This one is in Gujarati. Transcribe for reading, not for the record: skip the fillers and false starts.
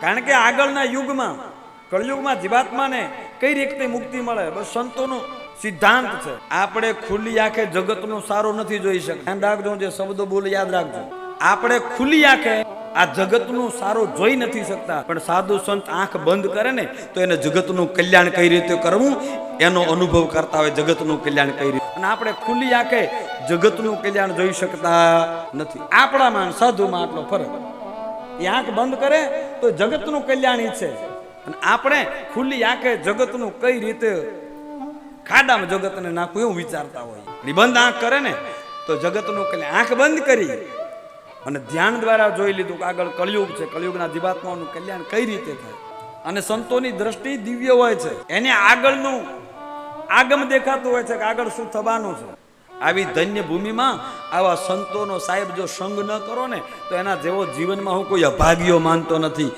કારણ કે આગળના યુગમાં કળયુગમાં જીવાત્માને કઈ રીતે મુક્તિ મળે, બસ સંતોનો સિદ્ધાંત છે. આપણે ખુલ્લી આંખે જગતનો સારો નથી જોઈ શકતા. ધ્યાન રાખજો, જે શબ્દો બોલે યાદ રાખજો. આપણે ખુલ્લી આંખે આ જગતનું સારો જોઈ નથી શકતા, પણ સાધુ સંત આંખ બંધ કરે ને તો એને જગતનું કલ્યાણ કઈ રીતે કરવું એનો અનુભવ કરતા હોય. જગતનું કલ્યાણ કઈ રીતે, અને આપણે ખુલ્લી આંખે જગતનું કલ્યાણ જોઈ શકતા નથી. આપણામાં સાધુમાં આટલો ફરક. એ આંખ બંધ કરે તો જગતનું કલ્યાણ ઈચ્છે, અને આપણે ખુલ્લી આંખે જગતનું કઈ રીતે ખાડામાં જગતને નાખવું એવું વિચારતા હોય. બંધ આંખ કરે ને તો જગતનું કલ્યાણ. આંખ બંધ કરી અને ધ્યાન દ્વારા જોઈ લીધું કે આગળ કળયુગ છે, કળયુગના જીવાત્માનું કલ્યાણ કઈ રીતે થાય. અને સંતોની દ્રષ્ટિ દિવ્ય હોય છે, એને આગળનું આગમ દેખાતું હોય છે કે આગળ શું થવાનું છે. આવી ધન્ય ભૂમિમાં આવા સંતોનો સાહેબ જો સંગ ન કરો ને તો એના જેવો જીવનમાં હું કોઈ અભાગ્યો માનતો નથી.